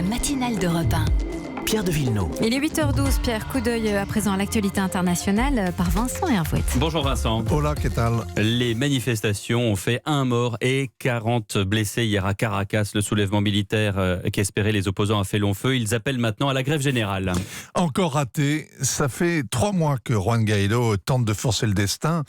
la matinale d'Europe 1. Pierre de Villeneuve. Il est 8h12, Pierre, coup d'œil à présent à l'actualité internationale par Vincent Hervouet. Bonjour Vincent. Hola, ¿qué tal? Les manifestations ont fait 1 mort et 40 blessés hier à Caracas. Le soulèvement militaire qu'espéraient les opposants a fait long feu. Ils appellent maintenant à la grève générale. Encore raté. Ça fait 3 mois que Juan Guaidó tente de forcer le destin.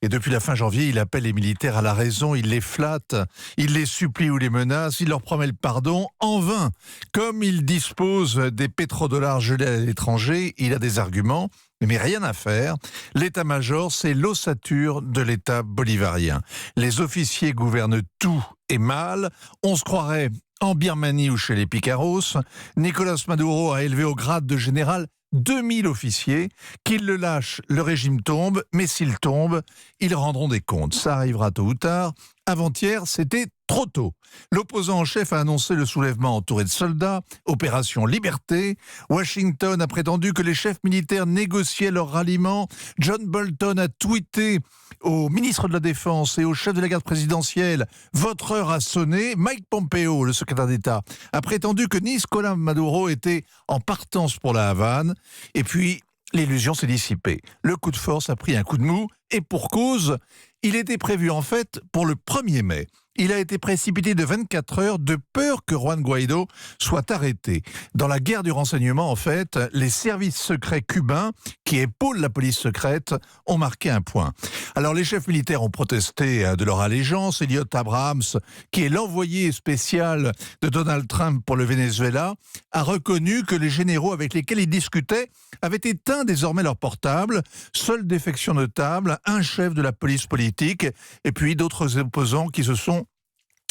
Et depuis la fin janvier, il appelle les militaires à la raison. Il les flatte, il les supplie ou les menace. Il leur promet le pardon en vain. Comme il dispose des pétrodollars gelés à l'étranger, il a des arguments. Mais rien à faire. L'état-major, c'est l'ossature de l'État bolivarien. Les officiers gouvernent tout et mal. On se croirait en Birmanie ou chez les Picaros. Nicolas Maduro a élevé au grade de général 2000 officiers. Qu'il le lâche, le régime tombe. Mais s'il tombe, ils rendront des comptes. Ça arrivera tôt ou tard. Avant-hier, c'était trop tôt. L'opposant en chef a annoncé le soulèvement entouré de soldats, opération Liberté. Washington a prétendu que les chefs militaires négociaient leur ralliement. John Bolton a tweeté au ministre de la Défense et au chef de la garde présidentielle « Votre heure a sonné ». Mike Pompeo, le secrétaire d'État, a prétendu que Nicolas Maduro était en partance pour la Havane. Et puis, l'illusion s'est dissipée. Le coup de force a pris un coup de mou, et pour cause, il était prévu en fait pour le 1er mai. Il a été précipité de 24 heures de peur que Juan Guaidó soit arrêté. Dans la guerre du renseignement, en fait, les services secrets cubains, qui épaulent la police secrète, ont marqué un point. Alors les chefs militaires ont protesté de leur allégeance. Elliot Abrams, qui est l'envoyé spécial de Donald Trump pour le Venezuela, a reconnu que les généraux avec lesquels il discutait avaient éteint désormais leur portable. Seule défection notable, un chef de la police politique et puis d'autres opposants qui se sont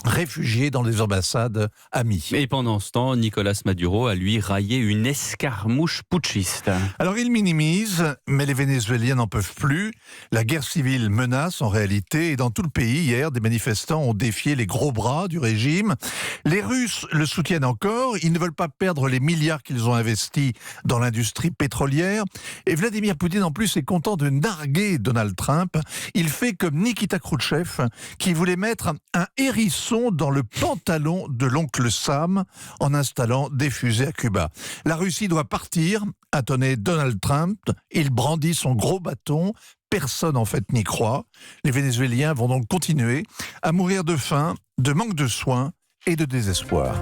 réfugiés dans des ambassades amies. Et pendant ce temps, Nicolas Maduro a lui raillé une escarmouche putschiste. Alors il minimise, mais les Vénézuéliens n'en peuvent plus. La guerre civile menace en réalité, et dans tout le pays, hier, des manifestants ont défié les gros bras du régime. Les Russes le soutiennent encore, ils ne veulent pas perdre les milliards qu'ils ont investis dans l'industrie pétrolière. Et Vladimir Poutine, en plus, est content de narguer Donald Trump. Il fait comme Nikita Khrouchtchev, qui voulait mettre un hérisson dans le pantalon de l'oncle Sam en installant des fusées à Cuba. La Russie doit partir, a tonné Donald Trump. Il brandit son gros bâton. Personne en fait n'y croit. Les Vénézuéliens vont donc continuer à mourir de faim, de manque de soins et de désespoir.